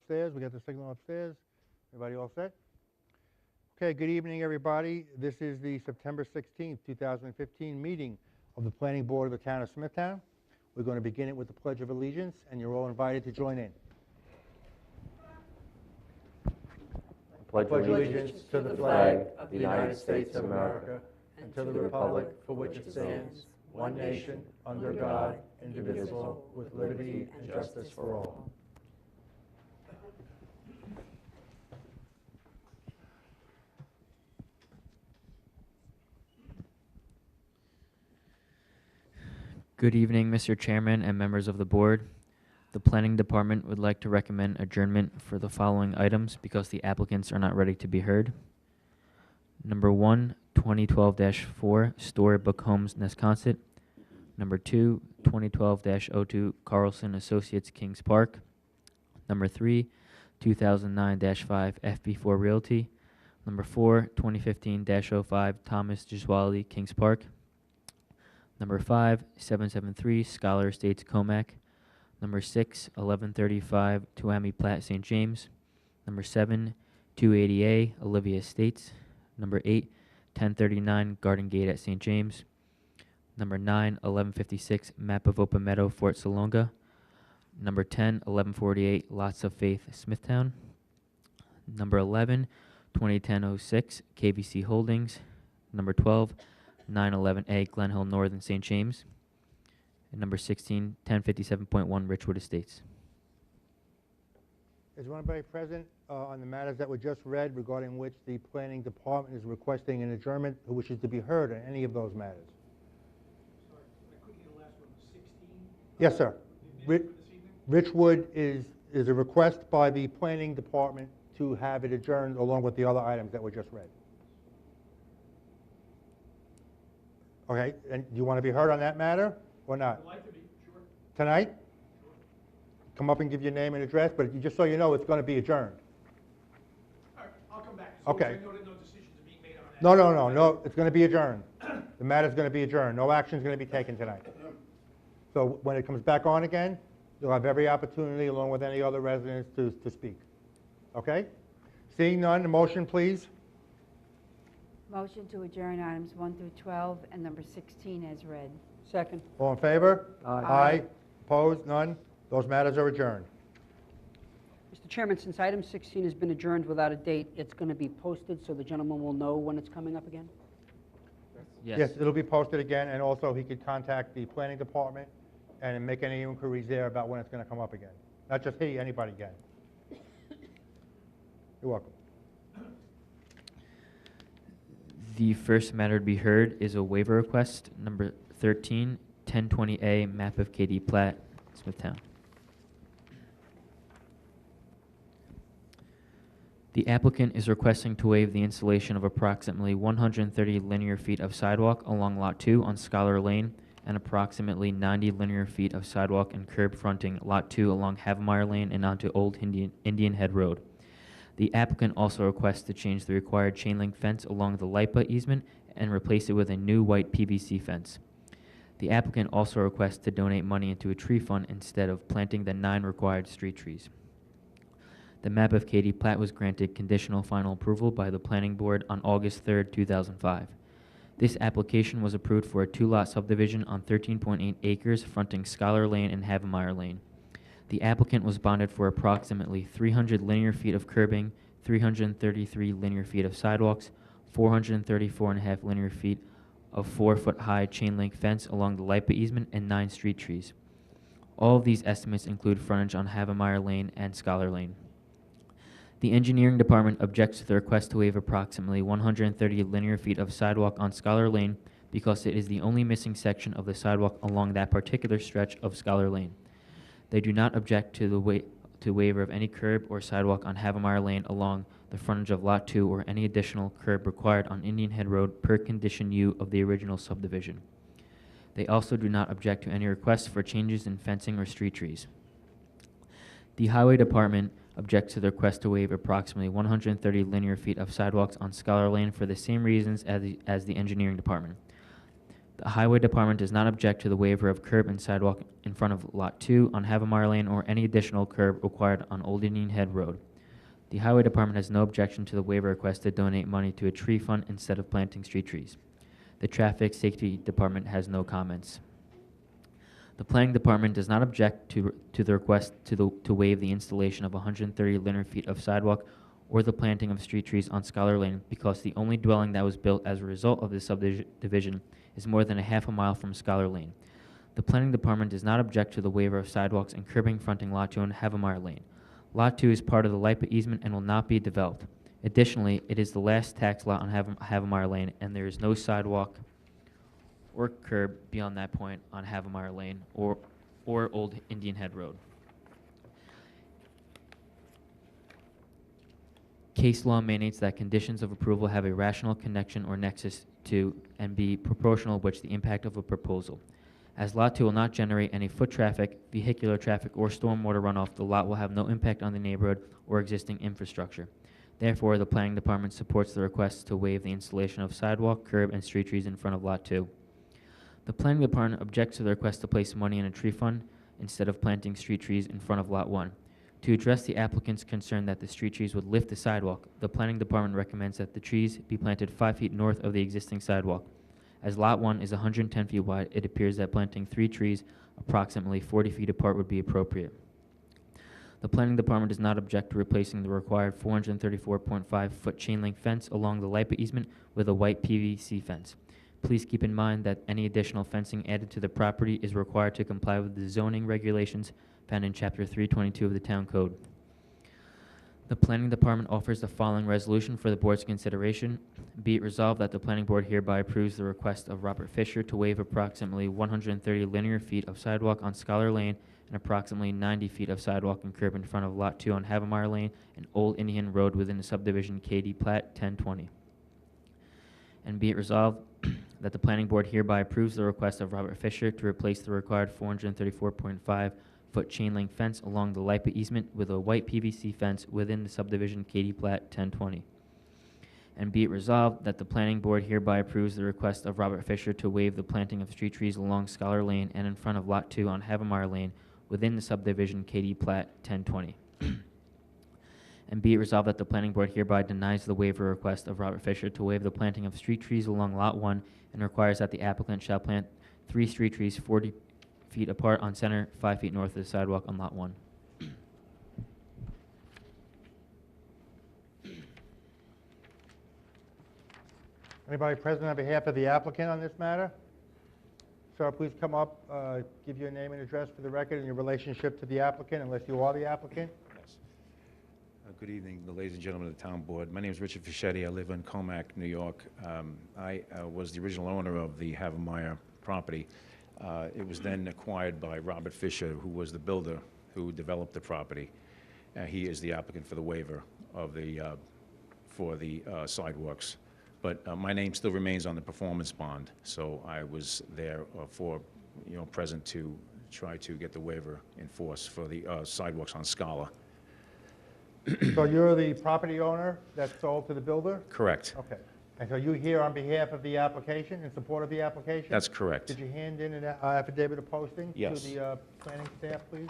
Upstairs, we got the signal upstairs. Everybody all set? Okay, good evening, everybody. This is the September 16th, 2015 meeting of the Planning Board of the Town of Smithtown. We're going to begin it with the Pledge of Allegiance, and you're all invited to join in. Pledge allegiance to the flag of the United States of America and to the republic for which it stands, one nation, under God, indivisible, with liberty and justice for all. Good evening, Mr. Chairman and members of the board. The Planning Department would like to recommend adjournment for the following items because the applicants are not ready to be heard. Number 1, 2012-4 Store Book Homes, Nesconset. Number 2, 2012-02 Carlson Associates, Kings Park. Number 3, 2009-5 FB4 Realty. Number 4, 2015-05 Thomas Giswaldi, Kings Park. Number 5, 773 Scholar Estates, Comac. Number 6, 1135 Tuami Platte, St. James. Number 7, 280A Olivia Estates. Number 8, 1039 Garden Gate at St. James. Number 9, 1156 Map of Open Meadow, Fort Salonga. Number 10, 1148 Lots of Faith, Smithtown. Number 11, 2010-06 KVC Holdings. Number 12, 911A Glen Hill North in St. James. And number 16, 1057.1 Richwood Estates. Is there anybody present on the matters that were just read regarding which the Planning Department is requesting an adjournment who wishes to be heard on any of those matters? Sorry, I couldn't hear the last one. 16? Yes, sir. Richwood is a request by the Planning Department to have it adjourned along with the other items that were just read. Okay, and do you want to be heard on that matter or not? I'd like to be, sure. Tonight? Sure. Come up and give your name and address, but just so you know, it's going to be adjourned. All right, I'll come back. So Okay. no decisions are being made on that. No, it's going to be adjourned. The matter's going to be adjourned. No action is going to be taken tonight. So when it comes back on again, you'll have every opportunity, along with any other residents, to speak. Okay? Seeing none, a motion, please. Motion to adjourn items 1 through 12 and number 16 as read. Second. All in favor? Aye. Opposed? None? Those matters are adjourned. Mr. Chairman, since item 16 has been adjourned without a date, it's going to be posted so the gentleman will know when it's coming up again? Yes, it'll be posted again, and also he could contact the Planning Department and make any inquiries there about when it's going to come up again. Not just he, anybody can. You're welcome. The first matter to be heard is a waiver request, number 13, 1020A Map of KD Platte, Smithtown. The applicant is requesting to waive the installation of approximately 130 linear feet of sidewalk along Lot 2 on Scholar Lane and approximately 90 linear feet of sidewalk and curb fronting Lot 2 along Havemeyer Lane and onto Old Indian Head Road. The applicant also requests to change the required chain link fence along the LIPA easement and replace it with a new white PVC fence. The applicant also requests to donate money into a tree fund instead of planting the 9 required street trees. The map of KD Platte was granted conditional final approval by the Planning Board on August 3, 2005. This application was approved for a 2-lot subdivision on 13.8 acres fronting Scholar Lane and Havemeyer Lane. The applicant was bonded for approximately 300 linear feet of curbing, 333 linear feet of sidewalks, 434.5 linear feet of 4-foot-high chain link fence along the LIPA easement, and 9 street trees. All of these estimates include frontage on Havemeyer Lane and Scholar Lane. The engineering department objects to the request to waive approximately 130 linear feet of sidewalk on Scholar Lane because it is the only missing section of the sidewalk along that particular stretch of Scholar Lane. They do not object to the waiver of any curb or sidewalk on Havemeyer Lane along the frontage of Lot 2 or any additional curb required on Indian Head Road per condition U of the original subdivision. They also do not object to any requests for changes in fencing or street trees. The Highway Department objects to the request to waive approximately 130 linear feet of sidewalks on Scholar Lane for the same reasons as the Engineering Department. The Highway Department does not object to the waiver of curb and sidewalk in front of Lot 2 on Havemeyer Lane or any additional curb required on Old Indian Head Road. The Highway Department has no objection to the waiver request to donate money to a tree fund instead of planting street trees. The Traffic Safety Department has no comments. The Planning Department does not object to the request to waive the installation of 130 linear feet of sidewalk or the planting of street trees on Scholar Lane because the only dwelling that was built as a result of this subdivision is more than a half a mile from Scholar Lane. The Planning Department does not object to the waiver of sidewalks and curbing fronting Lot 2 on Havemeyer Lane. Lot 2 is part of the LIPA easement and will not be developed. Additionally, it is the last tax lot on Havemeyer Lane, and there is no sidewalk or curb beyond that point on Havemeyer Lane or Old Indian Head Road. Case law mandates that conditions of approval have a rational connection or nexus to and be proportional with the impact of a proposal. As Lot 2 will not generate any foot traffic, vehicular traffic, or stormwater runoff, the lot will have no impact on the neighborhood or existing infrastructure. Therefore, the Planning Department supports the request to waive the installation of sidewalk, curb, and street trees in front of Lot 2. The Planning Department objects to the request to place money in a tree fund instead of planting street trees in front of Lot 1. To address the applicant's concern that the street trees would lift the sidewalk, the Planning Department recommends that the trees be planted 5 feet north of the existing sidewalk. As Lot 1 is 110 feet wide, it appears that planting 3 trees approximately 40 feet apart would be appropriate. The Planning Department does not object to replacing the required 434.5-foot chain link fence along the LIPA easement with a white PVC fence. Please keep in mind that any additional fencing added to the property is required to comply with the zoning regulations found in Chapter 322 of the Town Code. The Planning Department offers the following resolution for the Board's consideration. Be it resolved that the Planning Board hereby approves the request of Robert Fisher to waive approximately 130 linear feet of sidewalk on Scholar Lane and approximately 90 feet of sidewalk and curb in front of Lot 2 on Havemeyer Lane and Old Indian Road within the subdivision KD Plat 1020. And be it resolved that the Planning Board hereby approves the request of Robert Fisher to replace the required 434.5-foot chain link fence along the LIPA easement with a white PVC fence within the subdivision KD Plat 1020. And be it resolved that the Planning Board hereby approves the request of Robert Fisher to waive the planting of street trees along Scholar Lane and in front of Lot 2 on Havemeyer Lane within the subdivision KD Plat 1020. And be it resolved that the Planning Board hereby denies the waiver request of Robert Fisher to waive the planting of street trees along Lot 1 and requires that the applicant shall plant 3 street trees 40 feet apart on center, 5 feet north of the sidewalk on Lot 1. Anybody present on behalf of the applicant on this matter? Sir, please come up, give your name and address for the record and your relationship to the applicant, unless you are the applicant. Yes. Good evening, the ladies and gentlemen of the town board. My name is Richard Fischetti. I live in Comac, New York. I was the original owner of the Havemeyer property. It was then acquired by Robert Fisher, who was the builder who developed the property. He is the applicant for the waiver of the sidewalks. But my name still remains on the performance bond, so I was there present to try to get the waiver in force for the sidewalks on Scala. So you're the property owner that sold to the builder? Correct. Okay. And so you're here on behalf of the application, in support of the application? That's correct. Did you hand in an affidavit of posting? Yes. To the planning staff, please?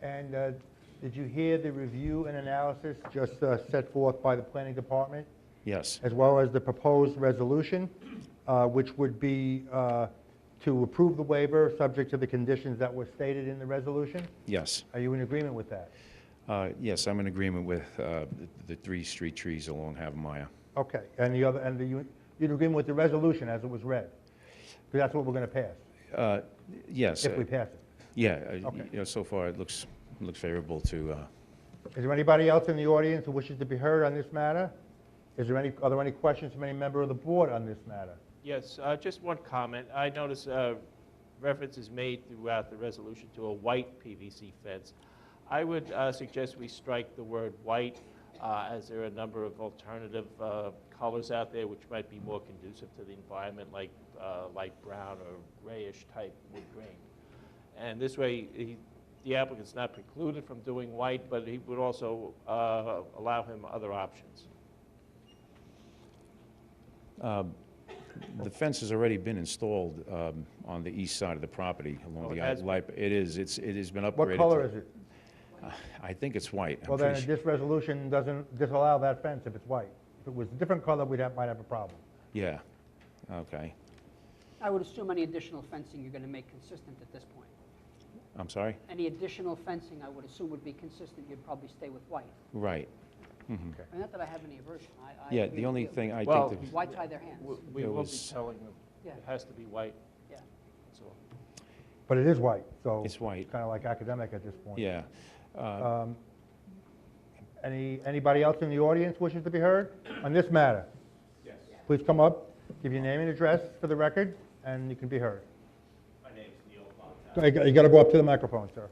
And did you hear the review and analysis just set forth by the planning department, Yes. as well as the proposed resolution, which would be to approve the waiver subject to the conditions that were stated in the resolution? Yes. Are you in agreement with that? Yes, I'm in agreement with the 3 street trees along Havemeyer. Okay. And the other, you're in agreement with the resolution as it was read? Because that's what we're going to pass, Yes. if we pass it. Yeah. Okay. So far it looks favorable to. Is there anybody else in the audience who wishes to be heard on this matter? Are there any questions from any member of the board on this matter? Yes, just one comment. I notice reference is made throughout the resolution to a white PVC fence. I would suggest we strike the word white as there are a number of alternative colors out there which might be more conducive to the environment, like light brown or grayish type wood grain. And this way, the applicant's not precluded from doing white, but he would also allow him other options. The fence has already been installed on the east side of the property along Oh, it the has been? light. It is. It has been upgraded. What color is it? I think it's white. Well, I'm then pretty sure. this resolution doesn't disallow that fence if it's white. If it was a different color, might have a problem. Yeah. Okay. I would assume any additional fencing you're going to make consistent at this point. I'm sorry? Any additional fencing, I would assume, would be consistent. You'd probably stay with white. Right. Mhm. I mean, not that I have any aversion. I Yeah, agree the with only you. thing I Well, think that Why tie their hands? We It will be was- telling them Yeah. it has to be white. Yeah. So, But it is white, so. It's white. Kind of like academic at this point. Yeah. Anybody else in the audience wishes to be heard on this matter? Yes. Please come up, give your name and address for the record, and you can be heard. My name is Neil Fontana. You got to go up to the microphone, sir.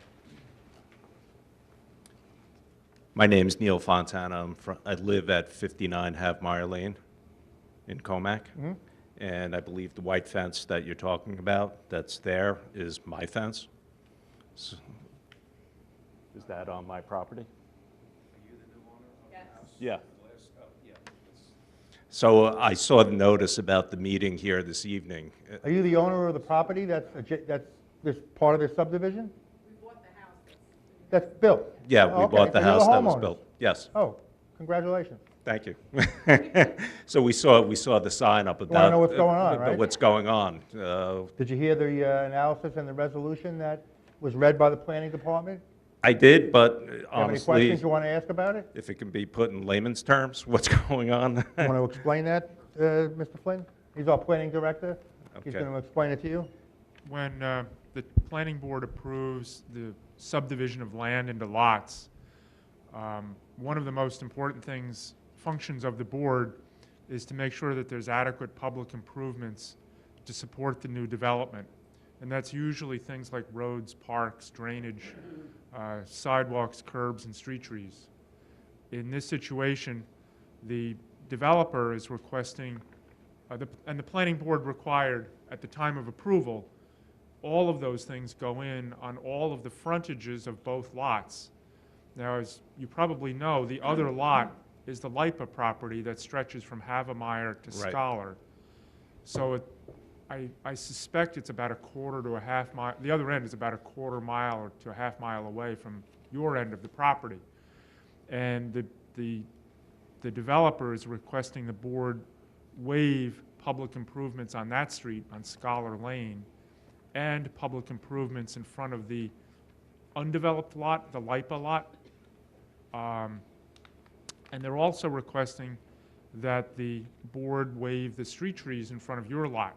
My name is Neil Fontana. I live at 59 Havmeyer Lane in Comac. And I believe the white fence that you're talking about that's there is my fence. Is that on my property? Are you the new owner of the house? Yeah. So I saw the notice about the meeting here this evening. Are you the owner of the property that's this part of this subdivision? We bought the house. That's built? Yeah, Oh, we okay, bought the so you're house that was homeowners. built. Yes, Oh, congratulations. thank you. So we saw the sign up about. know what's going on, right? What's going on. Did you hear the analysis and the resolution that was read by the planning department? I did, but Do you have any honestly, questions you want to ask about it? if it can be put in layman's terms, what's going on? You want to explain that, Mr. Flynn? He's our planning director. He's Okay. going to explain it to you. When the planning board approves the subdivision of land into lots, one of the most important functions of the board is to make sure that there's adequate public improvements to support the new development. And that's usually things like roads, parks, drainage, sidewalks, curbs, and street trees. In this situation, the developer is requesting, and the planning board required at the time of approval, all of those things go in on all of the frontages of both lots. Now, as you probably know, the other lot is the LIPA property that stretches from Havemeyer to Right. Scholar. So I suspect it's about a quarter to a half mile, the other end is about a quarter mile or to a half mile away from your end of the property. And the developer is requesting the board waive public improvements on that street, on Scholar Lane, and public improvements in front of the undeveloped lot, the LIPA lot. And they're also requesting that the board waive the street trees in front of your lot.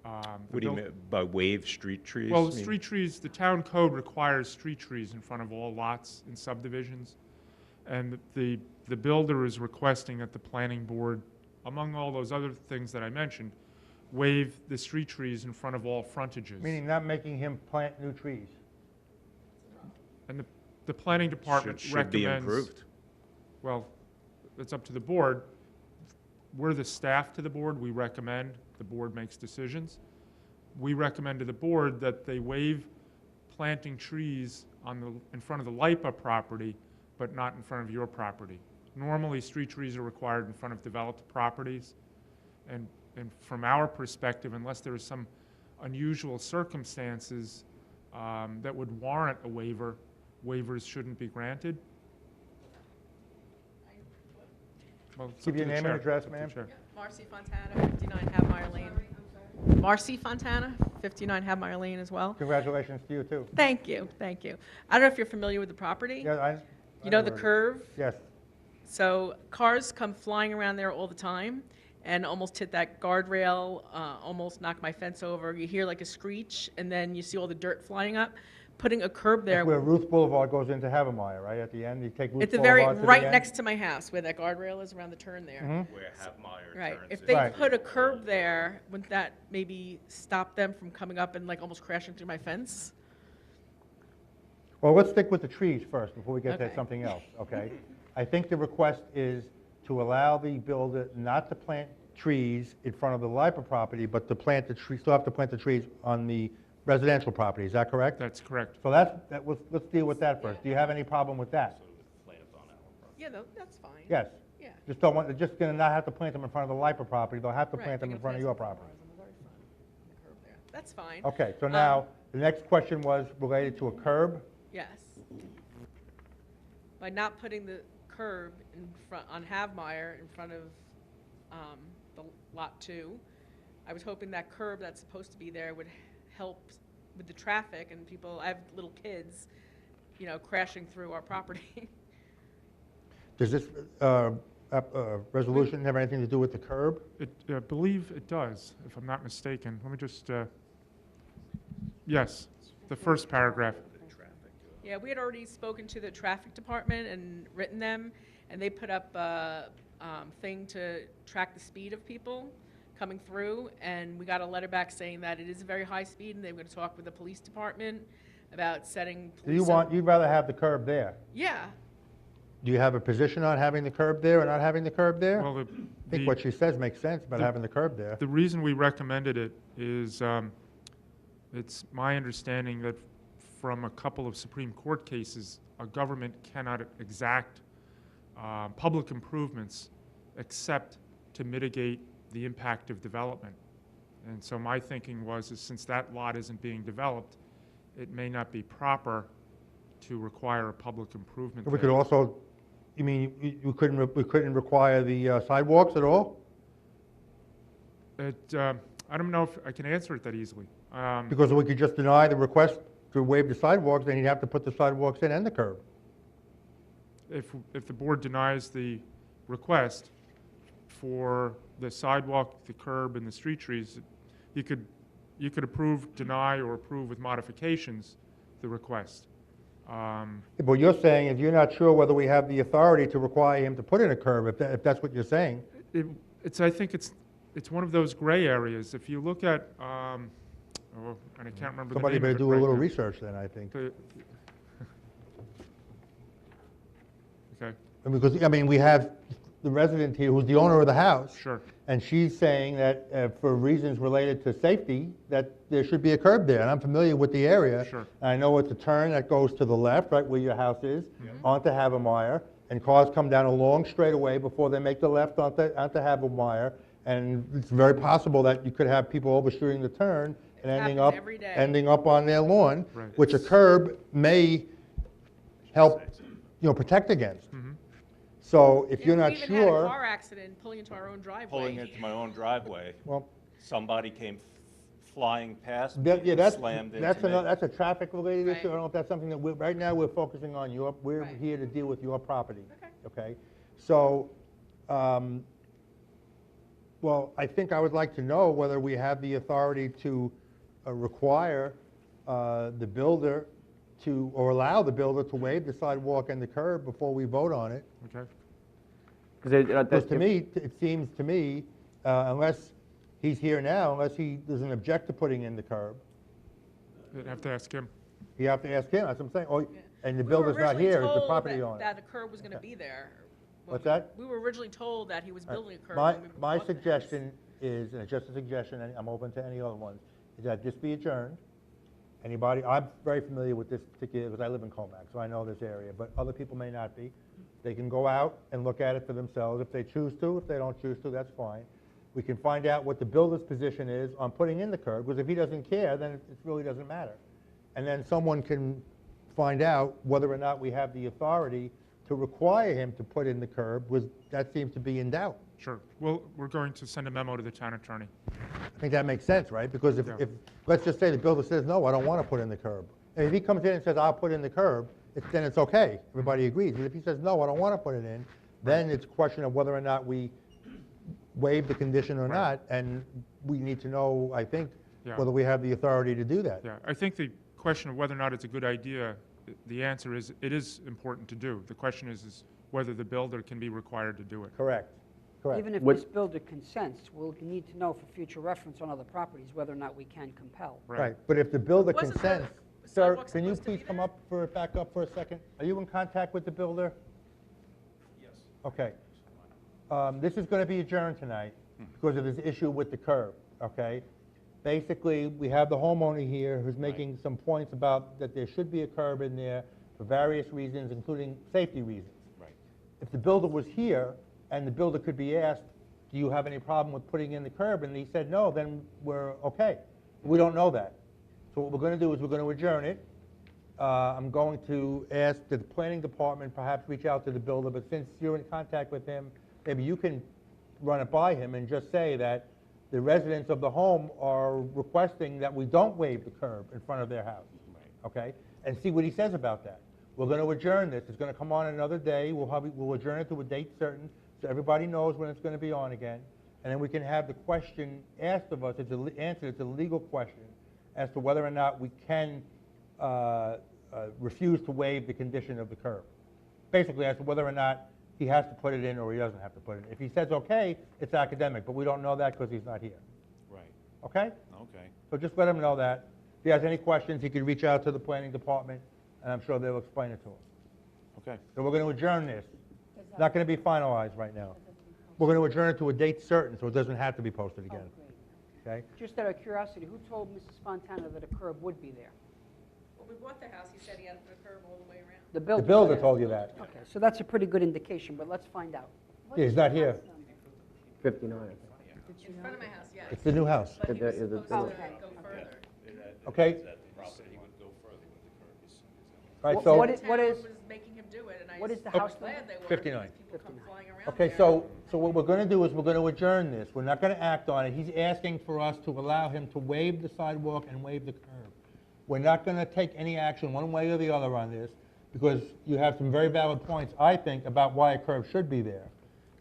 What do you mean by waive street trees? Well, I mean- street trees, the town code requires street trees in front of all lots in subdivisions. And the builder is requesting that the planning board, among all those other things that I mentioned, waive the street trees in front of all frontages. Meaning not making him plant new trees. And the planning department Should be recommends. improved. Well, it's up to the board. We're the staff to the board. We recommend, the board makes decisions. We recommend to the board that they waive planting trees in front of the LIPA property, but not in front of your property. Normally, street trees are required in front of developed properties. And from our perspective, unless there is some unusual circumstances that would warrant a waiver, waivers shouldn't be granted. Well, it's Give up your to the name and chair. address, It's up to ma'am. the chair. Marcy Fontana, 59 Havmeyer Lane. Marcy Fontana, 59 Havmeyer Lane as well. Congratulations to you, too. Thank you, thank you. I don't know if you're familiar with the property. Yeah, I You know the heard it. curve? Yes. So cars come flying around there all the time and almost hit that guardrail, almost knock my fence over. You hear like a screech, and then you see all the dirt flying up. Putting a curb there. That's where Ruth Boulevard goes into Havemeyer, right? At the end, you take Ruth It's the very, Boulevard to the right end? next to my house, where that guardrail is around the turn there. Where Havmeyer Right. turns If in. they Right. put a curb there, wouldn't that maybe stop them from coming up and like almost crashing through my fence? Well, let's stick with the trees first before we get to Okay. something else, okay? I think the request is to allow the builder not to plant trees in front of the LIPA property, but to plant the trees, still have to plant the trees on the residential property. Is that correct? That's correct. So let's deal with that first. Do you have any problem with that? Yeah, no, that's fine. Yes. Yeah. Just don't want, they're just gonna not have to plant them in front of the LIPA property. They'll have to Right, plant they're them in gonna front of plant your some property. flowers on the very front, on the curb there. That's fine. Okay, so now, the next question was related to a curb. Yes. By not putting the curb in front, on Havmeyer in front of the Lot 2, I was hoping that curb that's supposed to be there would help with the traffic and people, I have little kids, you know, crashing through our property. Does this resolution have anything to do with the curb? I believe it does, if I'm not mistaken. Let me just, yes, the first paragraph. Yeah, we had already spoken to the traffic department and written them, and they put up a thing to track the speed of people coming through, and we got a letter back saying that it is a very high speed, and they were going to talk with the police department about setting Do you police. you'd rather have the curb there? Yeah, Do you have a position on having the curb there or not having the curb there? Well, I think what she says makes sense about having the curb there. the reason we recommended it is it's my understanding that from a couple of Supreme Court cases, a government cannot exact public improvements except to mitigate the impact of development. And so my thinking was, is since that lot isn't being developed, it may not be proper to require a public improvement We there. could also, you mean, we couldn't require the sidewalks at all? I don't know if I can answer it that easily. Because we could just deny the request to waive the sidewalks, then you'd have to put the sidewalks in and the curb. If the board denies the request for the sidewalk, the curb, and the street trees, you could approve, deny, or approve with modifications the request. But you're saying if you're not sure whether we have the authority to require him to put in a curb, if that's what you're saying. I think it's one of those gray areas. If you look at, and I can't remember the Somebody name better of it do a right little now. research then, I think. Okay, And because, I mean, we have the resident here who's the owner of the house. sure. And she's saying that for reasons related to safety, that there should be a curb there. And I'm familiar with the area. Sure. And I know it's a turn that goes to the left, right where your house is, onto Havemeyer. And cars come down a long straightaway before they make the left onto Havemeyer. And it's very possible that you could have people overshooting the turn and happens every day. ending up on their lawn, Right. which a curb may help, protect against. Mhm. So if you're Yeah, not we even had a sure, car accident pulling into our own driveway. Pulling into my own driveway, well, somebody came flying past me that, yeah, and that's, slammed into that's me. another, that's a traffic-related Right. issue. I don't know if that's something that right now we're focusing on we're Right. here to deal with your property. Okay. Okay? So, well, I think I would like to know whether we have the authority to require the builder to, or allow the builder to waive the sidewalk and the curb before we vote on it. Okay. Because to me, it seems to me, unless he's here now, unless he doesn't object to putting in the curb, I'd have to ask him. you have to ask him, that's what I'm saying. Oh, Yeah. and the We were builder's not originally here, it's the told property owner. that a curb was going to be there. when What's we- that? We were originally told that he was building a curb. My when we my bought the house. suggestion is, and it's just a suggestion, and I'm open to any other ones, is that this be adjourned. Anybody, I'm very familiar with this particular, because I live in Comac, so I know this area, but other people may not be. They can go out and look at it for themselves if they choose to. If they don't choose to, that's fine. We can find out what the builder's position is on putting in the curb, because if he doesn't care, then it really doesn't matter. And then someone can find out whether or not we have the authority to require him to put in the curb, was, that seems to be in doubt. Sure. Well, we're going to send a memo to the town attorney. I think that makes sense, right? Because Yeah. if, let's just say the builder says, no, I don't want to put in the curb. And if he comes in and says, I'll put in the curb, then it's okay. Everybody agrees. But if he says, no, I don't want to put it in, then it's a question of whether or not we waive the condition or Right. not. And we need to know, I think, Yeah. whether we have the authority to do that. Yeah, I think the question of whether or not it's a good idea, the answer is it is important to do. The question is whether the builder can be required to do it. Correct. Correct. Even if What- this builder consents, we'll need to know for future reference on other properties whether or not we can compel. Right. But if the builder Wasn't the consents, sir, sidewalk can you supposed to be please come there? up back up for a second? Are you in contact with the builder? Okay. This is going to be adjourned tonight because of this issue with the curb, okay? Basically, we have the homeowner here who's making some points about that there should be a curb in there for various reasons, including safety reasons. Right. If the builder was here and the builder could be asked, do you have any problem with putting in the curb? And he said no, then we're okay. We don't know that. So what we're going to do is we're going to adjourn it. I'm going to ask the planning department perhaps reach out to the builder, but since you're in contact with him, maybe you can run it by him and just say that the residents of the home are requesting that we don't waive the curb in front of their house, okay? And see what he says about that. We're going to adjourn this. It's going to come on another day. We'll adjourn it to a date certain, so everybody knows when it's going to be on again. And then we can have the question asked of us, it's an answer, it's a legal question, as to whether or not we can refuse to waive the condition of the curb. Basically, as to whether or not he has to put it in or he doesn't have to put it in. If he says okay, it's academic, but we don't know that because he's not here. Right. Okay? Okay. So just let him know that. If he has any questions, he can reach out to the planning department, and I'm sure they'll explain it to him. Okay. So we're going to adjourn this. It's not going to be finalized right now. We're going to adjourn it to a date certain, so it doesn't have to be posted again. Okay? Just out of curiosity, who told Mrs. Fontana that a curb would be there? When we bought the house, he said he had to put a curb all the way around. The The builder. builder said- told you that. Okay, so that's a pretty good indication, but let's find out. Yeah, he's not here. 59. In front of my house, yes. It's the new house. But he was Is it- supposed to Okay. go further. Okay? All right, What- so, what The is- town was making him do it, and I What is the was house glad number? they were. 59. People come flying around okay, there. so what we're going to do is we're going to adjourn this. We're not going to act on it. He's asking for us to allow him to waive the sidewalk and waive the curb. We're not going to take any action one way or the other on this because you have some very valid points, I think, about why a curb should be there.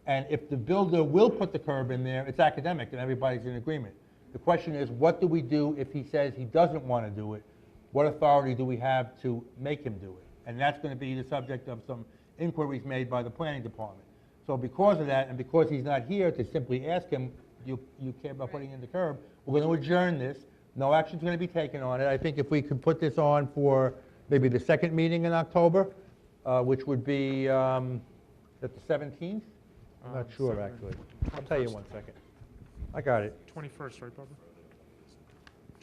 And if the builder will put the curb in there, it's academic and everybody's in agreement. The question is, what do we do if he says he doesn't want to do it? What authority do we have to make him do it? And that's going to be the subject of some inquiries made by the planning department. So because of that, and because he's not here to simply ask him, you care about putting in the curb, we're going to adjourn this. No action's going to be taken on it. I think if we could put this on for maybe the second meeting in October, which would be, at the 17th? I'm not sure, 7th. actually. I'll tell you one second. I got it. 21st, right, Barbara?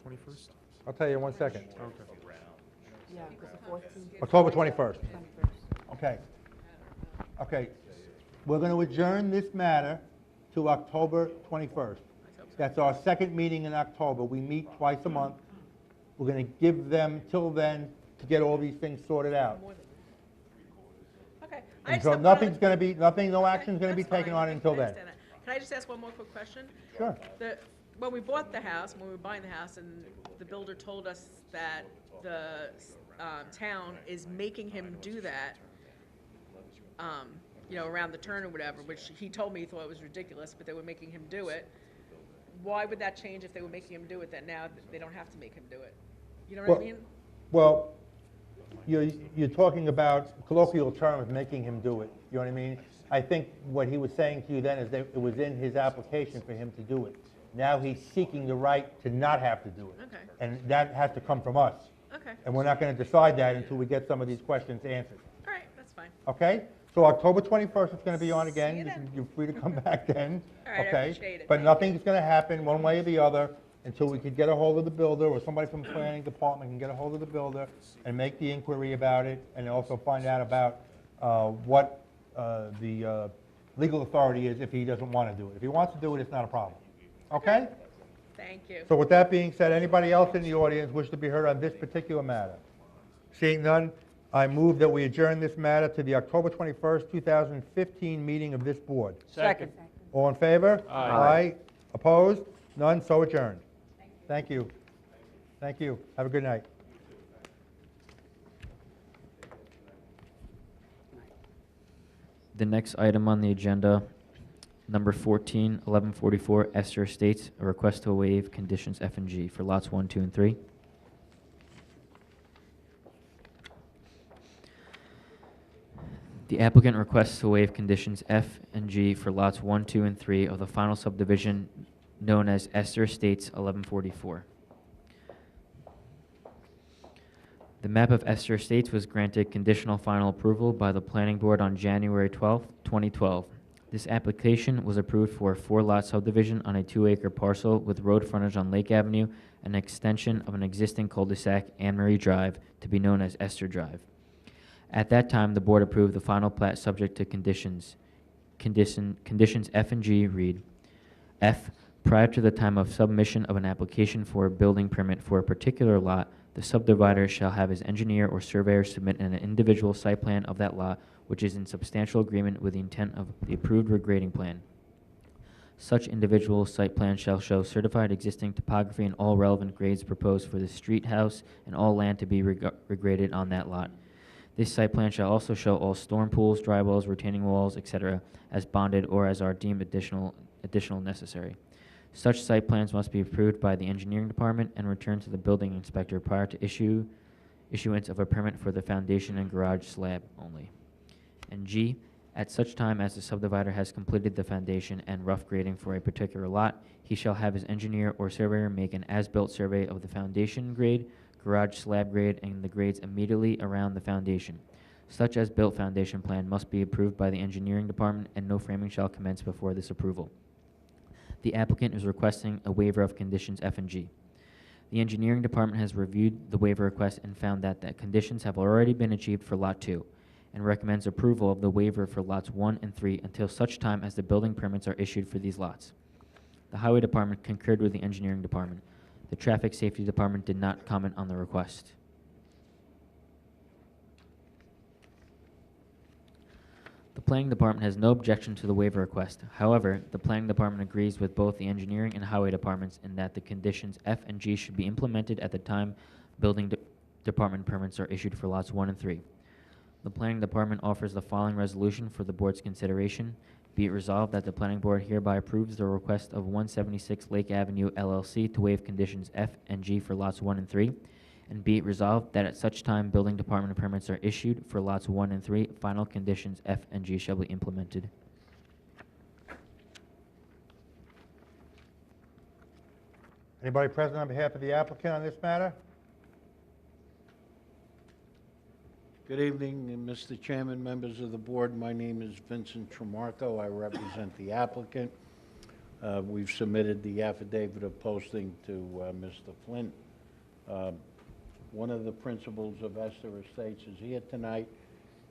21st? I'll tell you in 1 second. Okay. Yeah, because the 14th. October 21st. 21st. Okay. Okay. We're going to adjourn this matter to October 21st. That's our second meeting in October. We meet twice a month. We're going to give them till then to get all these things sorted out. Okay. I And just so have one nothing's other- going to be, no action's going to be That's taken fine. on until I then. understand that. Can I just ask one more quick question? Sure. When we bought the house, when we were buying the house, and the builder told us that the town is making him do that, around the turn or whatever, which he told me he thought was ridiculous, but they were making him do it. Why would that change if they were making him do it, that now they don't have to make him do it? You know what I Well- mean? Well, you're talking about colloquial terms, making him do it. You know what I mean? I think what he was saying to you then is that it was in his application for him to do it. Now he's seeking the right to not have to do it. Okay. And that has to come from us. Okay. And we're not going to decide that until we get some of these questions answered. All right, that's fine. Okay? So October 21st, it's going to be on See again. you then. You're free to come back then. All right, I Okay? appreciate it. But Thank nothing's going to happen one way or the other until we could get a hold of the builder, or somebody from the planning department can get a hold of the builder and make the inquiry about it, and also find out about what the legal authority is if he doesn't want to do it. If he wants to do it, it's not a problem. Okay? Thank you. So with that being said, anybody else in the audience wish to be heard on this particular matter? Seeing none, I move that we adjourn this matter to the October 21st, 2015 meeting of this board. Second. All in favor? Aye. Opposed? None, so adjourned. Thank you. Thank you. Have a good night. The next item on the agenda, number 14, 1144 Esther Estates, a request to waive conditions F and G for lots 1, 2, and 3. The applicant requests to waive conditions F and G for lots 1, 2, and 3 of the final subdivision known as Esther Estates 1144. The map of Esther Estates was granted conditional final approval by the Planning Board on January 12, 2012. This application was approved for a 4-lot subdivision on a 2-acre parcel with road frontage on Lake Avenue and an extension of an existing cul-de-sac, Anne Marie Drive, to be known as Esther Drive. At that time, the board approved the final plat subject to conditions. Conditions F and G read, F, prior to the time of submission of an application for a building permit for a particular lot, the subdivider shall have his engineer or surveyor submit an individual site plan of that lot, which is in substantial agreement with the intent of the approved regrading plan. Such individual site plan shall show certified existing topography and all relevant grades proposed for the street, house, and all land to be regraded on that lot. This site plan shall also show all storm pools, dry wells, retaining walls, etc., as bonded or as are deemed additional necessary. Such site plans must be approved by the engineering department and returned to the building inspector prior to issuance of a permit for the foundation and garage slab only. And G, at such time as the subdivider has completed the foundation and rough grading for a particular lot, he shall have his engineer or surveyor make an as-built survey of the foundation grade, garage slab grade, and the grades immediately around the foundation. Such as-built foundation plan must be approved by the engineering department, and no framing shall commence before this approval. The applicant is requesting a waiver of conditions F and G. The engineering department has reviewed the waiver request and found that the conditions have already been achieved for Lot 2, and recommends approval of the waiver for Lots 1 and 3 until such time as the building permits are issued for these lots. The Highway Department concurred with the Engineering Department. The Traffic Safety Department did not comment on the request. The Planning Department has no objection to the waiver request. However, the Planning Department agrees with both the Engineering and Highway Departments in that the conditions F and G should be implemented at the time Building Department permits are issued for Lots 1 and 3. The Planning Department offers the following resolution for the Board's consideration. Be it resolved that the Planning Board hereby approves the request of 176 Lake Avenue LLC to waive conditions F and G for Lots 1 and 3. And be it resolved that at such time Building Department permits are issued for Lots 1 and 3, final conditions F and G shall be implemented. Anybody present on behalf of the applicant on this matter? Good evening, Mr. Chairman, members of the board. My name is Vincent Tremarco. I represent the applicant. We've submitted the affidavit of posting to Mr. Flint. One of the principals of Esther Estates is here tonight.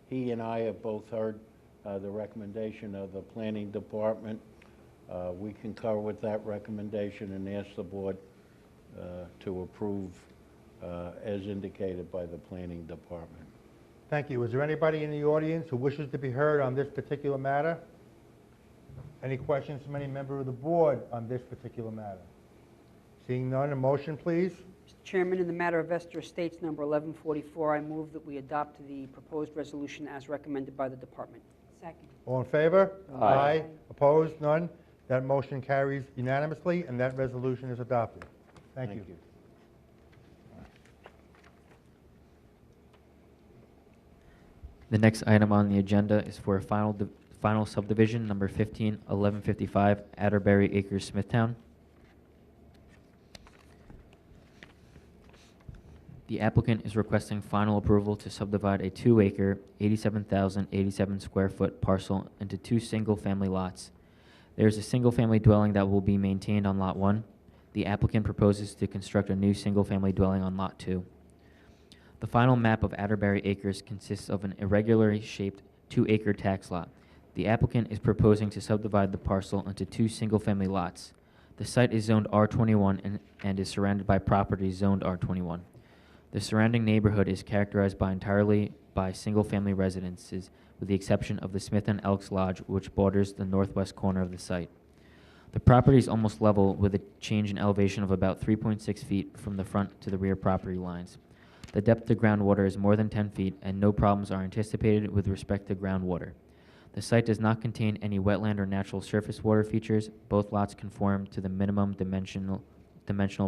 He and I have both heard the recommendation of the Planning Department. We concur with that recommendation and ask the board to approve as indicated by the Planning Department. Thank you. Is there anybody in the audience who wishes to be heard on this particular matter? Any questions from any member of the board on this particular matter? Seeing none, a motion, please. Mr. Chairman, in the matter of Esther Estates number 1144, I move that we adopt the proposed resolution as recommended by the department. Second. All in favor? Aye. Opposed? None? That motion carries unanimously, and that resolution is adopted. Thank you. The next item on the agenda is for a final subdivision, number 15, 1155, Atterbury Acres, Smithtown. The applicant is requesting final approval to subdivide a 2-acre, 87,087 square foot parcel into 2 single-family lots. There is a single-family dwelling that will be maintained on Lot 1. The applicant proposes to construct a new single-family dwelling on Lot 2. The final map of Atterbury Acres consists of an irregularly shaped 2-acre tax lot. The applicant is proposing to subdivide the parcel into 2 single-family lots. The site is zoned R21 and is surrounded by properties zoned R21. The surrounding neighborhood is characterized entirely by single-family residences, with the exception of the Smithtown Elks Lodge, which borders the northwest corner of the site. The property is almost level, with a change in elevation of about 3.6 feet from the front to the rear property lines. The depth to groundwater is more than 10 feet, and no problems are anticipated with respect to groundwater. The site does not contain any wetland or natural surface water features. Both lots conform to the minimum dimensional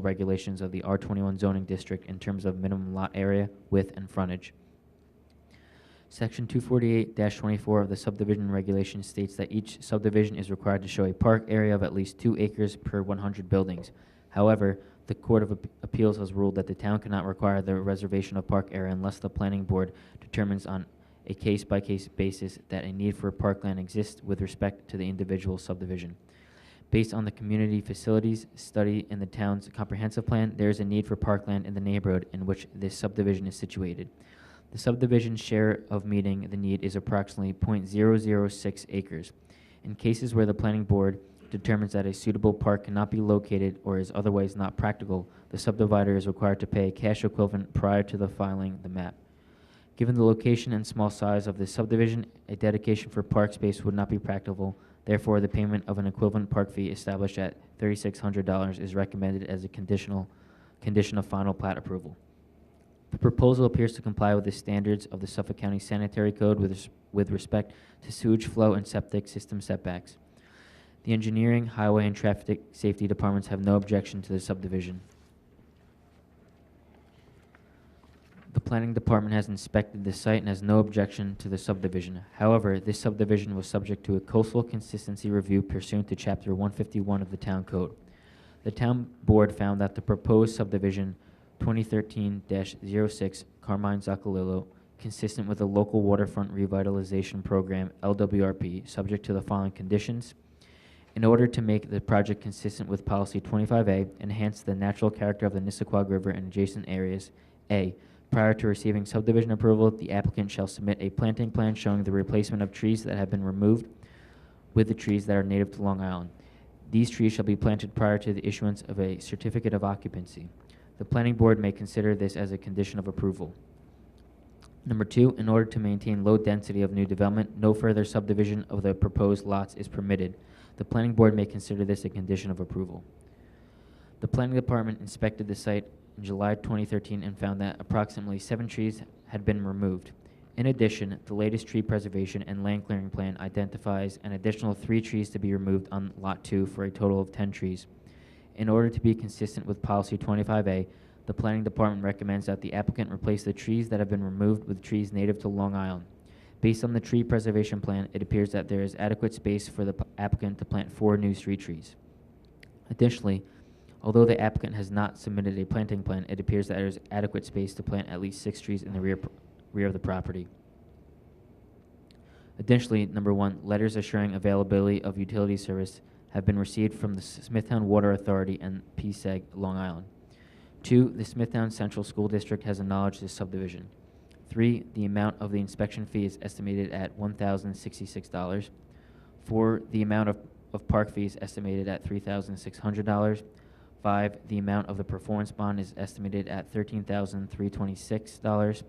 regulations of the R21 zoning district in terms of minimum lot area, width, and frontage. Section 248-24 of the subdivision regulation states that each subdivision is required to show a park area of at least 2 acres per 100 buildings. However, the Court of Appeals has ruled that the town cannot require the reservation of park area unless the planning board determines on a case-by-case basis that a need for parkland exists with respect to the individual subdivision. Based on the community facilities study in the town's comprehensive plan, there is a need for parkland in the neighborhood in which this subdivision is situated. The subdivision's share of meeting the need is approximately .006 acres. In cases where the planning board determines that a suitable park cannot be located or is otherwise not practical, the subdivider is required to pay a cash equivalent prior to the filing the map. Given the location and small size of this subdivision, a dedication for park space would not be practical. Therefore, the payment of an equivalent park fee established at $3,600 is recommended as a condition of final plat approval. The proposal appears to comply with the standards of the Suffolk County Sanitary Code with respect to sewage flow and septic system setbacks. The engineering, highway, and traffic safety departments have no objection to the subdivision. The planning department has inspected the site and has no objection to the subdivision. However, this subdivision was subject to a coastal consistency review pursuant to Chapter 151 of the Town Code. The Town Board found that the proposed subdivision 2013-06 Carmine Zaccolillo, consistent with the Local Waterfront Revitalization Program, LWRP, subject to the following conditions. In order to make the project consistent with Policy 25A, enhance the natural character of the Nissaquag River and adjacent areas, A, prior to receiving subdivision approval, the applicant shall submit a planting plan showing the replacement of trees that have been removed with the trees that are native to Long Island. These trees shall be planted prior to the issuance of a certificate of occupancy. The planning board may consider this as a condition of approval. Number 2, in order to maintain low density of new development, no further subdivision of the proposed lots is permitted. The planning board may consider this a condition of approval. The planning department inspected the site in July 2013 and found that approximately 7 trees had been removed. In addition, the latest tree preservation and land clearing plan identifies an additional 3 trees to be removed on Lot 2 for a total of 10 trees. In order to be consistent with Policy 25A, the planning department recommends that the applicant replace the trees that have been removed with trees native to Long Island. Based on the tree preservation plan, it appears that there is adequate space for the applicant to plant 4 new street trees. Additionally, although the applicant has not submitted a planting plan, it appears that there is adequate space to plant at least 6 trees in the rear of the property. Additionally, number 1, letters assuring availability of utility service have been received from the Smithtown Water Authority and PSEG, Long Island. 2, the Smithtown Central School District has acknowledged this subdivision. 3, the amount of the inspection fee is estimated at $1,066. 4, the amount of park fee is estimated at $3,600. 5, the amount of the performance bond is estimated at $13,326.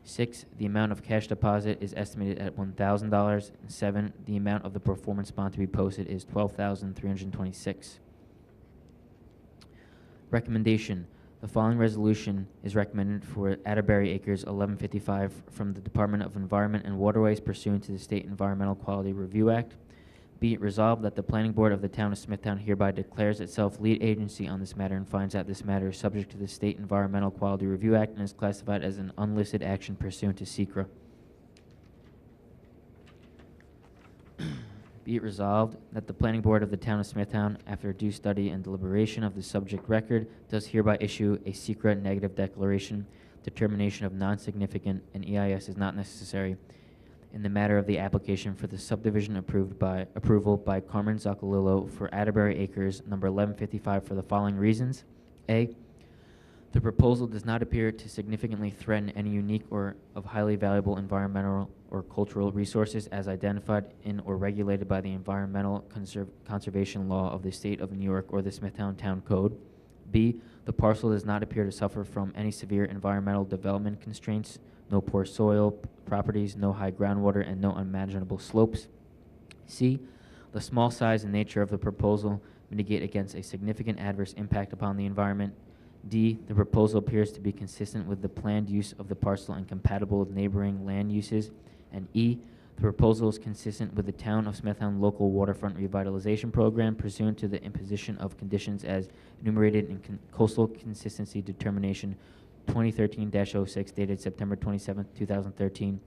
6, the amount of cash deposit is estimated at $1,000. 7, the amount of the performance bond to be posted is $12,326. Recommendation. The following resolution is recommended for Atterbury Acres 1155 from the Department of Environment and Waterways pursuant to the State Environmental Quality Review Act. Be it resolved that the Planning Board of the Town of Smithtown hereby declares itself lead agency on this matter and finds that this matter is subject to the State Environmental Quality Review Act and is classified as an unlisted action pursuant to SECRA. Be it resolved that the Planning Board of the Town of Smithtown, after due study and deliberation of the subject record, does hereby issue a secret negative declaration, determination of non-significant, and EIS is not necessary in the matter of the application for the subdivision approval by Carmen Zaccolillo for Atterbury Acres, number 1155, for the following reasons. A, the proposal does not appear to significantly threaten any unique or of highly valuable environmental or cultural resources as identified in or regulated by the Environmental Conservation Law of the State of New York or the Smithtown Town Code. B, the parcel does not appear to suffer from any severe environmental development constraints, no poor soil properties, no high groundwater, and no unmanageable slopes. C, the small size and nature of the proposal mitigate against a significant adverse impact upon the environment. D, the proposal appears to be consistent with the planned use of the parcel and compatible with neighboring land uses. And E, the proposal is consistent with the Town of Smithtown Local Waterfront Revitalization Program pursuant to the imposition of conditions as enumerated in Coastal Consistency Determination 2013-06 dated September 27, 2013,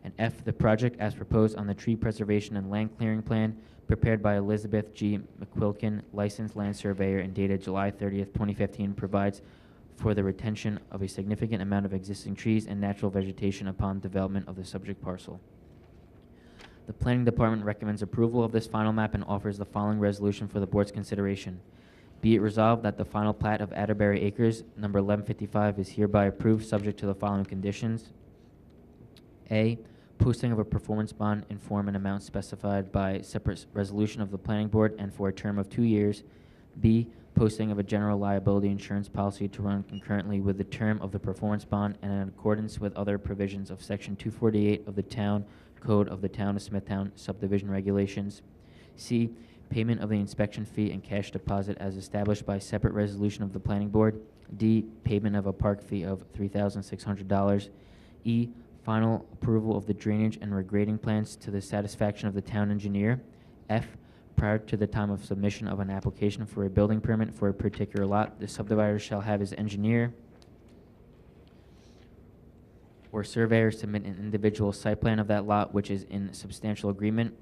and F, the project as proposed on the tree preservation and land clearing plan prepared by Elizabeth G. McQuilkin, licensed land surveyor, and dated July 30th, 2015, provides for the retention of a significant amount of existing trees and natural vegetation upon development of the subject parcel. The Planning Department recommends approval of this final map and offers the following resolution for the board's consideration. Be it resolved that the final plat of Atterbury Acres, number 1155, is hereby approved subject to the following conditions. A, posting of a performance bond in form and amount specified by separate resolution of the planning board and for a term of 2 years. B, posting of a general liability insurance policy to run concurrently with the term of the performance bond and in accordance with other provisions of Section 248 of the Town Code of the Town of Smithtown subdivision regulations. C, payment of the inspection fee and cash deposit as established by separate resolution of the planning board. D, payment of a park fee of $3,600. E, final approval of the drainage and regrading plans to the satisfaction of the town engineer. F, prior to the time of submission of an application for a building permit for a particular lot, the subdivider shall have his engineer or surveyor submit an individual site plan of that lot which is in substantial agreement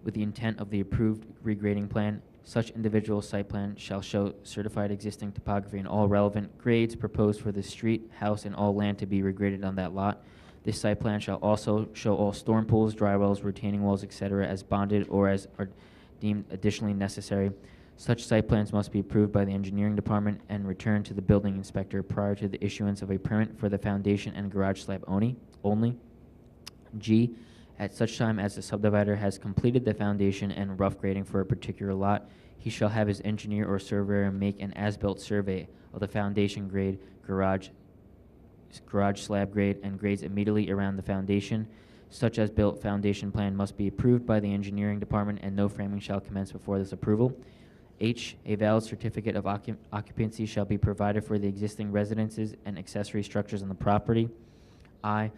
with the intent of the approved regrading plan. Such individual site plan shall show certified existing topography and all relevant grades proposed for the street, house, and all land to be regraded on that lot. This site plan shall also show all storm pools, dry wells, retaining walls, etc. as bonded or as are deemed additionally necessary. Such site plans must be approved by the engineering department and returned to the building inspector prior to the issuance of a permit for the foundation and garage slab only. G, at such time as the subdivider has completed the foundation and rough grading for a particular lot, he shall have his engineer or surveyor make an as-built survey of the foundation grade, garage slab grade, and grades immediately around the foundation. Such as-built foundation plan must be approved by the engineering department and no framing shall commence before this approval. H, a valid certificate of occupancy shall be provided for the existing residences and accessory structures on the property. I,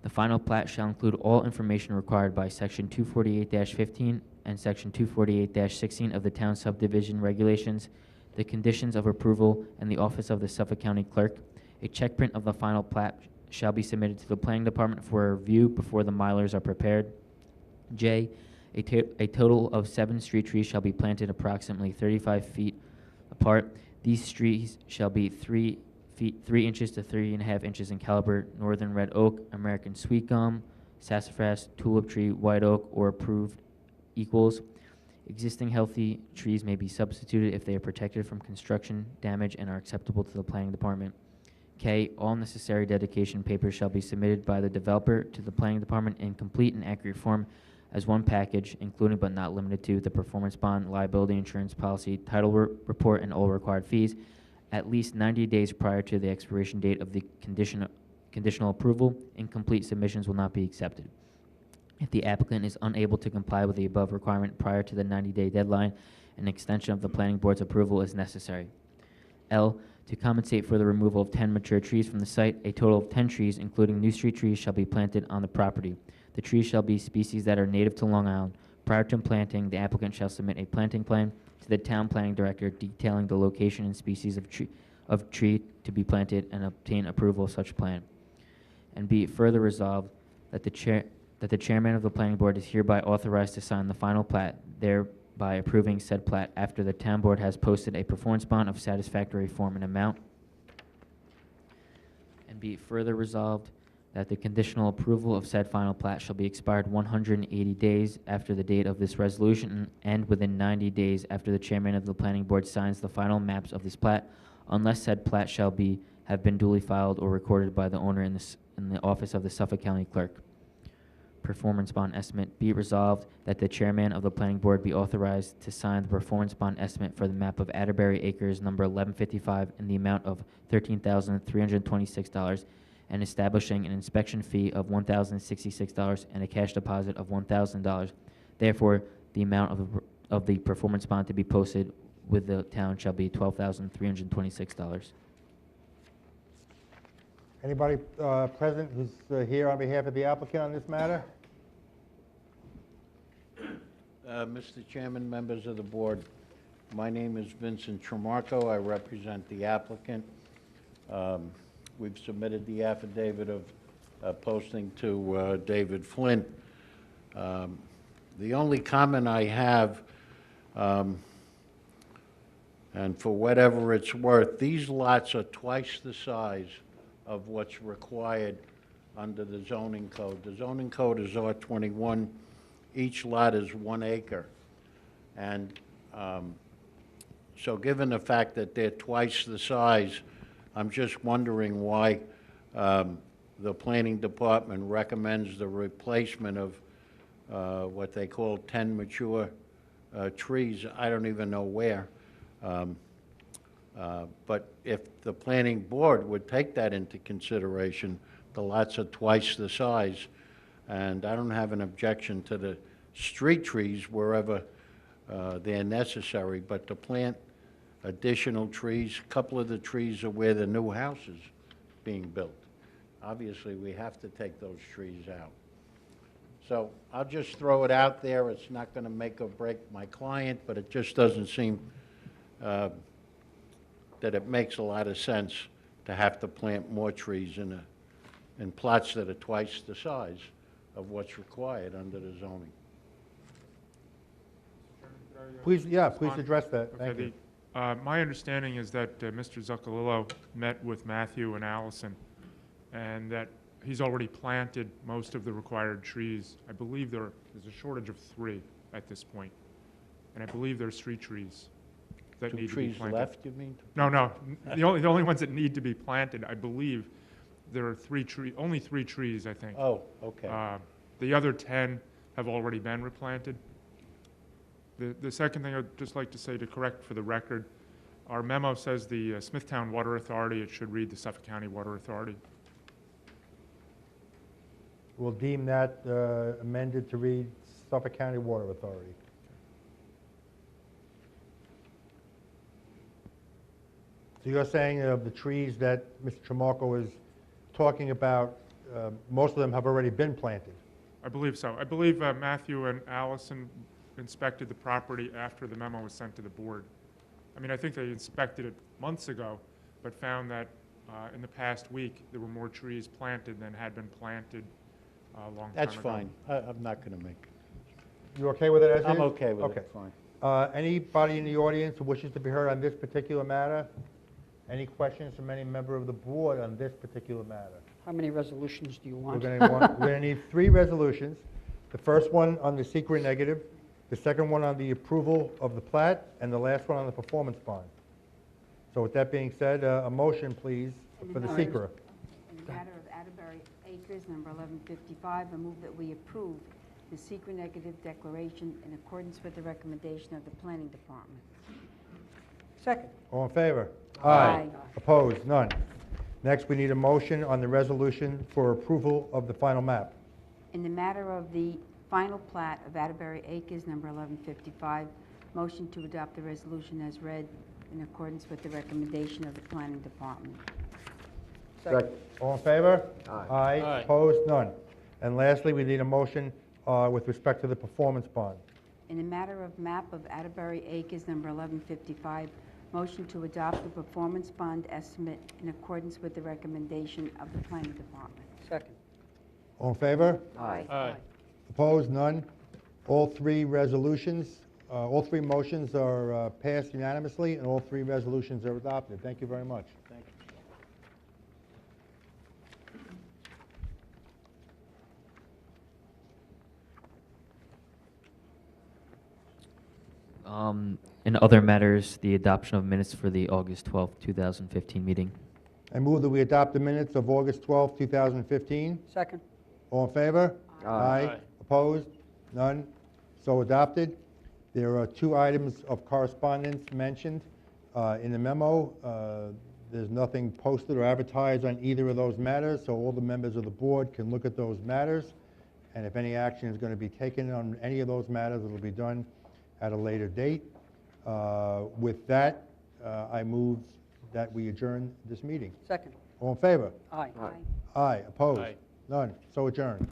the final plat shall include all information required by Section 248-15 and Section 248-16 of the Town Subdivision Regulations, the conditions of approval, and the office of the Suffolk County Clerk. A check print of the final plat shall be submitted to the Planning Department for review before the milers are prepared. J, a total of 7 street trees shall be planted approximately 35 feet apart. These trees shall be 3 inches to 3.5 inches in caliber: northern red oak, American sweet gum, sassafras, tulip tree, white oak, or approved equals. Existing healthy trees may be substituted if they are protected from construction damage and are acceptable to the planning department. K, all necessary dedication papers shall be submitted by the developer to the planning department in complete and accurate form as one package, including but not limited to the performance bond, liability insurance policy, title report, and all required fees, at least 90 days prior to the expiration date of the conditional approval. Incomplete submissions will not be accepted. If the applicant is unable to comply with the above requirement prior to the 90-day deadline, an extension of the planning board's approval is necessary. L, to compensate for the removal of 10 mature trees from the site, a total of 10 trees, including new street trees, shall be planted on the property. The trees shall be species that are native to Long Island. Prior to planting, the applicant shall submit a planting plan to the town planning director detailing the location and species of tree to be planted and obtain approval of such plan. And be it further resolved that the chairman of the planning board is hereby authorized to sign the final plat, thereby approving said plat after the town board has posted a performance bond of satisfactory form and amount. And be it further resolved that the conditional approval of said final plat shall be expired 180 days after the date of this resolution and within 90 days after the chairman of the planning board signs the final maps of this plat, unless said plat shall have been duly filed or recorded by the owner in the office of the Suffolk County Clerk. Performance bond estimate. Be resolved that the chairman of the planning board be authorized to sign the performance bond estimate for the map of Atterbury Acres number 1155 in the amount of $13,326 and establishing an inspection fee of $1,066 and a cash deposit of $1,000. Therefore, the amount of the performance bond to be posted with the town shall be $12,326. Anybody present who's here on behalf of the applicant on this matter? Mr. Chairman, members of the board, my name is Vincent Tremarco. I represent the applicant. We've submitted the affidavit of posting to David Flynn. The only comment I have, and for whatever it's worth, these lots are twice the size of what's required under the zoning code. The zoning code is R21. Each lot is 1 acre. And so given the fact that they're twice the size, I'm just wondering why the planning department recommends the replacement of what they call 10 mature trees. I don't even know where. But if the planning board would take that into consideration, the lots are twice the size, and I don't have an objection to the street trees wherever they're necessary, but to plant additional trees, a couple of the trees are where the new house is being built. Obviously, we have to take those trees out. So I'll just throw it out there. It's not going to make or break my client, but it just doesn't seem that it makes a lot of sense to have to plant more trees in plots that are twice the size of what's required under the zoning. Please, yeah, please address that. Thank you. My understanding is that Mr. Zuccolillo met with Matthew and Allison, and that he's already planted most of the required trees. I believe there's a shortage of 3 at this point, and I believe there's 3 trees that need to be planted. 2 trees left, you mean? No, the only ones that need to be planted, I believe, there are only 3 trees, I think. Oh, okay. The other 10 have already been replanted. The second thing I'd just like to say, to correct for the record, our memo says the Smithtown Water Authority. It should read the Suffolk County Water Authority. We'll deem that amended to read Suffolk County Water Authority. So you're saying of the trees that Mr. Tramarko is talking about, most of them have already been planted? I believe so. I believe Matthew and Allison inspected the property after the memo was sent to the board. I mean, I think they inspected it months ago, but found that in the past week there were more trees planted than had been planted a long time That's ago. fine. I'm not going to make. You okay with it as is? I'm okay with Okay. it. Fine. Anybody in the audience who wishes to be heard on this particular matter? Any questions from any member of the board on this particular matter? How many resolutions do you want? We're going to need 3 resolutions. The first one on the secret negative, the second one on the approval of the plat, and the last one on the performance bond. So with that being said, a motion, please, for the secret. In the matter of Atterbury Acres, number 1155, I move that we approve the secret negative declaration in accordance with the recommendation of the planning department. Second. All in favor? Aye. Opposed? None. Next, we need a motion on the resolution for approval of the final map. In the matter of the final plat of Atterbury Acres, number 1155, motion to adopt the resolution as read in accordance with the recommendation of the planning department. Second. All in favor? Aye. Aye. Opposed? None. And lastly, we need a motion with respect to the performance bond. In the matter of map of Atterbury Acres, number 1155, motion to adopt the performance bond estimate in accordance with the recommendation of the planning department. Second. All in favor? Aye. Opposed? None. All 3 resolutions, all 3 motions are passed unanimously, and all 3 resolutions are adopted. Thank you very much. Thank you. In other matters, the adoption of minutes for the August 12th, 2015 meeting. I move that we adopt the minutes of August 12, 2015. Second. All in favor? Aye. Opposed? None. So adopted. There are 2 items of correspondence mentioned in the memo. There's nothing posted or advertised on either of those matters, so all the members of the board can look at those matters. And if any action is going to be taken on any of those matters, it will be done at a later date. With that, I move that we adjourn this meeting. Second. All in favor? Aye. Aye. Opposed? None. So adjourned.